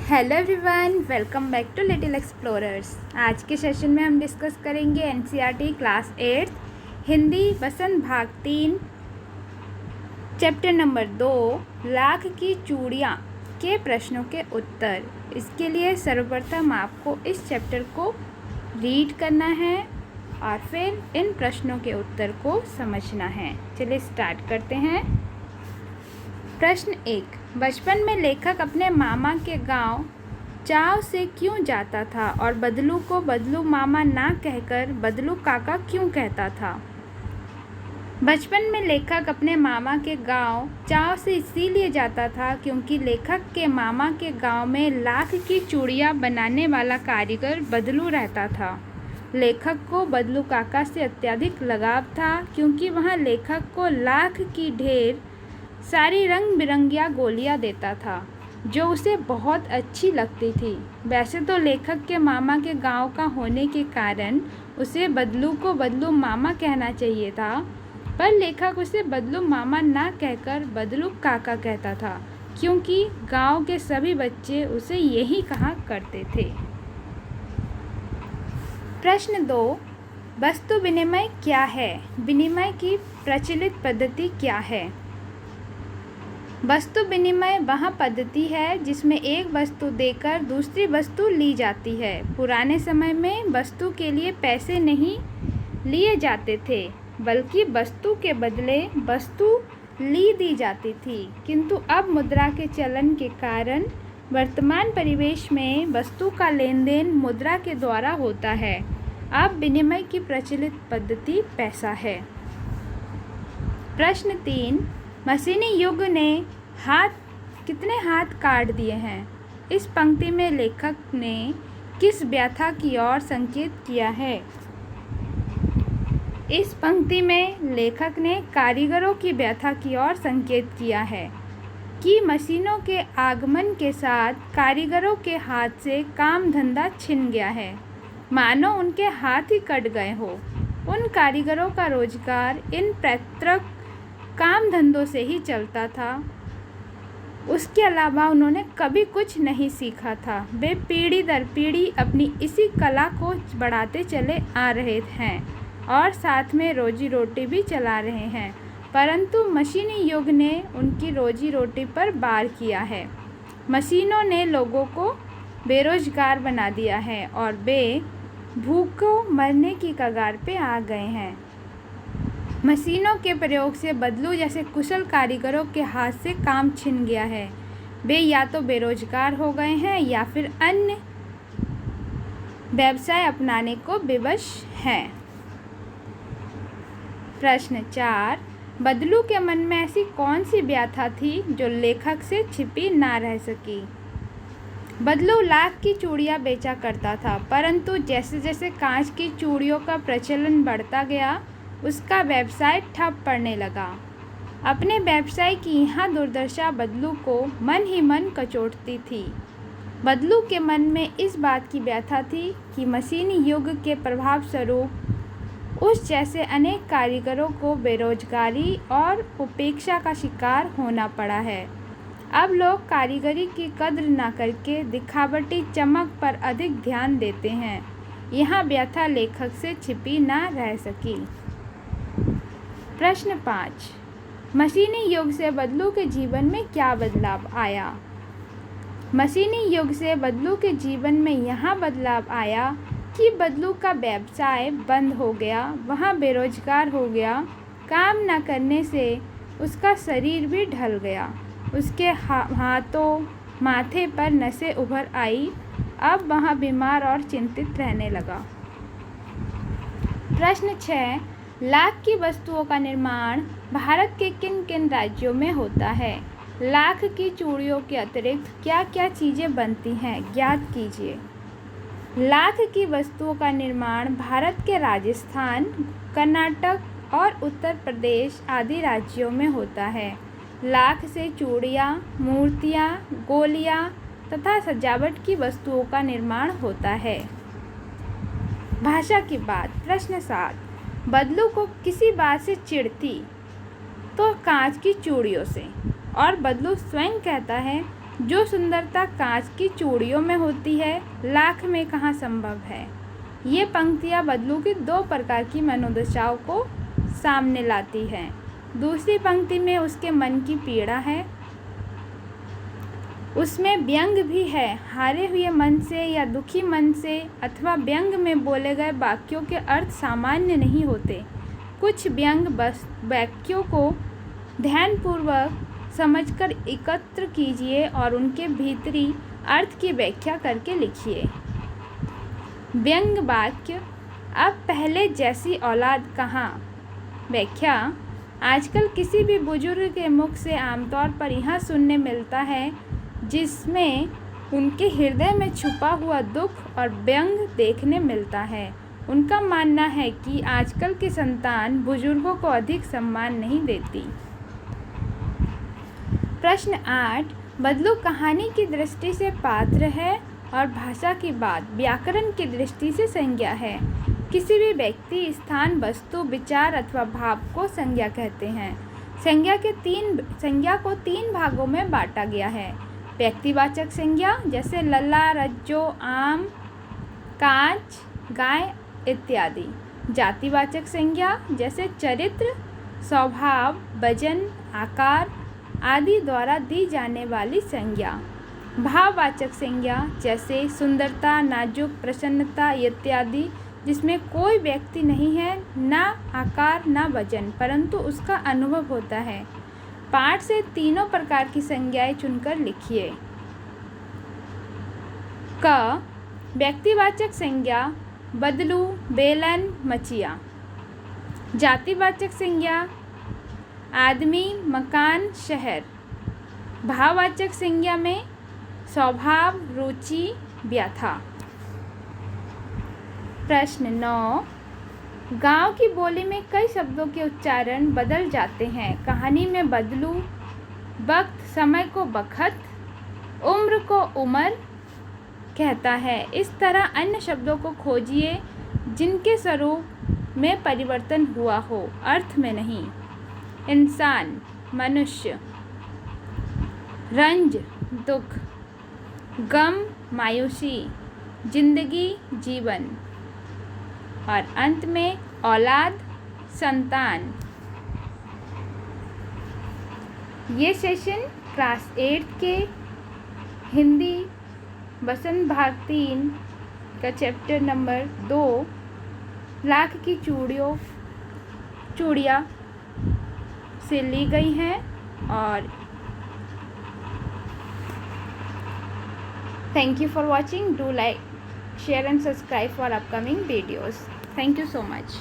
Hello everyone, welcome back to little explorers. आज के session में हम डिस्कस करेंगे एनसीईआरटी क्लास 8 हिंदी वसंत भाग 3 चैप्टर नंबर 2 लाख की चूड़ियाँ के प्रश्नों के उत्तर। इसके लिए सर्वप्रथम आपको इस चैप्टर को रीड करना है और फिर इन प्रश्नों के उत्तर को समझना है। चलिए स्टार्ट करते हैं। प्रश्न 1, बचपन में लेखक अपने मामा के गांव चाव से क्यों जाता था और बदलू को बदलू मामा ना कहकर बदलू काका क्यों कहता था? बचपन में लेखक अपने मामा के गांव चाव से इसीलिए जाता था क्योंकि लेखक के मामा के गांव में लाख की चूड़ियाँ बनाने वाला कारीगर बदलू रहता था। लेखक को बदलू काका से अत्यधिक लगाव था क्योंकि वह लेखक को लाख की ढेर सारी रंग बिरंगिया गोलियां देता था जो उसे बहुत अच्छी लगती थी। वैसे तो लेखक के मामा के गांव का होने के कारण उसे बदलू को बदलू मामा कहना चाहिए था, पर लेखक उसे बदलू मामा ना कहकर बदलू काका कहता था क्योंकि गांव के सभी बच्चे उसे यही कहा करते थे। प्रश्न 2, वस्तु विनिमय क्या है? विनिमय की प्रचलित पद्धति क्या है? वस्तु विनिमय वह पद्धति है जिसमें एक वस्तु देकर दूसरी वस्तु ली जाती है। पुराने समय में वस्तु के लिए पैसे नहीं लिए जाते थे बल्कि वस्तु के बदले वस्तु ली दी जाती थी, किंतु अब मुद्रा के चलन के कारण वर्तमान परिवेश में वस्तु का लेन देन मुद्रा के द्वारा होता है। अब विनिमय की प्रचलित पद्धति पैसा है। प्रश्न 3, मशीनी युग ने कितने हाथ काट दिए हैं? इस पंक्ति में लेखक ने किस व्यथा की ओर संकेत किया है? इस पंक्ति में लेखक ने कारीगरों की व्यथा की ओर संकेत किया है कि मशीनों के आगमन के साथ कारीगरों के हाथ से काम धंधा छिन गया है, मानो उनके हाथ ही कट गए हो। उन कारीगरों का रोजगार इन पैतृक काम धंधों से ही चलता था। उसके अलावा उन्होंने कभी कुछ नहीं सीखा था। वे पीढ़ी दर पीढ़ी अपनी इसी कला को बढ़ाते चले आ रहे हैं और साथ में रोजी रोटी भी चला रहे हैं, परंतु मशीनी युग ने उनकी रोजी रोटी पर वार किया है। मशीनों ने लोगों को बेरोजगार बना दिया है और वे भूखों मरने की कगार पे आ गए हैं। मशीनों के प्रयोग से बदलू जैसे कुशल कारीगरों के हाथ से काम छिन गया है। वे या तो बेरोजगार हो गए हैं या फिर अन्य व्यवसाय अपनाने को विवश हैं। प्रश्न 4, बदलू के मन में ऐसी कौन सी व्यथा थी जो लेखक से छिपी ना रह सकी? बदलू लाख की चूड़ियाँ बेचा करता था, परंतु जैसे जैसे कांच की चूड़ियों का प्रचलन बढ़ता गया उसका व्यवसाय ठप पड़ने लगा। अपने व्यवसाय की यहाँ दुर्दशा बदलू को मन ही मन कचोटती थी। बदलू के मन में इस बात की व्यथा थी कि मशीनी युग के प्रभाव स्वरूप उस जैसे अनेक कारीगरों को बेरोजगारी और उपेक्षा का शिकार होना पड़ा है। अब लोग कारीगरी की कद्र न करके दिखावटी चमक पर अधिक ध्यान देते हैं। यहाँ व्यथा लेखक से छिपी न रह सकी। प्रश्न 5, मशीनी युग से बदलू के जीवन में क्या बदलाव आया? मशीनी युग से बदलू के जीवन में यहाँ बदलाव आया कि बदलू का व्यवसाय बंद हो गया, वहाँ बेरोजगार हो गया। काम न करने से उसका शरीर भी ढल गया, उसके हाथों माथे पर नसें उभर आई। अब वहाँ बीमार और चिंतित रहने लगा। प्रश्न 6, लाख की वस्तुओं का निर्माण भारत के किन किन राज्यों में होता है? लाख की चूड़ियों के अतिरिक्त क्या क्या चीज़ें बनती हैं, ज्ञात कीजिए। लाख की वस्तुओं का निर्माण भारत के राजस्थान, कर्नाटक और उत्तर प्रदेश आदि राज्यों में होता है। लाख से चूड़ियाँ, मूर्तियाँ, गोलियाँ तथा सजावट की वस्तुओं का निर्माण होता है। भाषा की बात। प्रश्न 7, बदलू को किसी बात से चिढ़ थी तो कांच की चूड़ियों से, और बदलू स्वयं कहता है जो सुंदरता कांच की चूड़ियों में होती है, लाख में कहाँ संभव है। ये पंक्तियाँ बदलू की दो प्रकार की मनोदशाओं को सामने लाती हैं। दूसरी पंक्ति में उसके मन की पीड़ा है, उसमें व्यंग भी है। हारे हुए मन से या दुखी मन से अथवा व्यंग में बोले गए वाक्यों के अर्थ सामान्य नहीं होते। कुछ व्यंग वाक्यों को ध्यानपूर्वक समझकर एकत्र कीजिए और उनके भीतरी अर्थ की व्याख्या करके लिखिए। व्यंग वाक्य: अब पहले जैसी औलाद कहाँ। व्याख्या: आजकल किसी भी बुजुर्ग के मुख से आमतौर पर यह सुनने मिलता है जिसमें उनके हृदय में छुपा हुआ दुख और व्यंग देखने मिलता है। उनका मानना है कि आजकल की संतान बुजुर्गों को अधिक सम्मान नहीं देती। प्रश्न 8, बदलू कहानी की दृष्टि से पात्र है और भाषा की बात व्याकरण की दृष्टि से संज्ञा है। किसी भी व्यक्ति, स्थान, वस्तु, विचार अथवा भाव को संज्ञा कहते हैं। संज्ञा को तीन भागों में बांटा गया है। व्यक्तिवाचक संज्ञा जैसे लल्ला, रज्जो, आम, कांच, गाय इत्यादि। जातिवाचक संज्ञा जैसे चरित्र, स्वभाव, वजन, आकार आदि द्वारा दी जाने वाली संज्ञा। भाववाचक संज्ञा जैसे सुंदरता, नाजुक, प्रसन्नता इत्यादि, जिसमें कोई व्यक्ति नहीं है, ना आकार ना वजन, परंतु उसका अनुभव होता है। पाठ से तीनों प्रकार की संज्ञाएं चुनकर लिखिए। क, व्यक्तिवाचक संज्ञा बदलू, बेलन, मचिया। जातिवाचक संज्ञा आदमी, मकान, शहर। भाववाचक संज्ञा में स्वभाव, रुचि, व्यथा। प्रश्न 9, गांव की बोली में कई शब्दों के उच्चारण बदल जाते हैं। कहानी में बदलू वक्त, समय को बखत, उम्र को उमर कहता है। इस तरह अन्य शब्दों को खोजिए जिनके स्वरूप में परिवर्तन हुआ हो, अर्थ में नहीं। इंसान, मनुष्य। रंज, दुख। गम, मायूसी। जिंदगी, जीवन। और अंत में औलाद, संतान। ये सेशन क्लास 8 के हिंदी बसंत भाग 3 का चैप्टर नंबर 2 लाख की चूड़ियाँ से ली गई हैं। और thank you for watching. Do like, share and subscribe for upcoming videos. Thank you so much.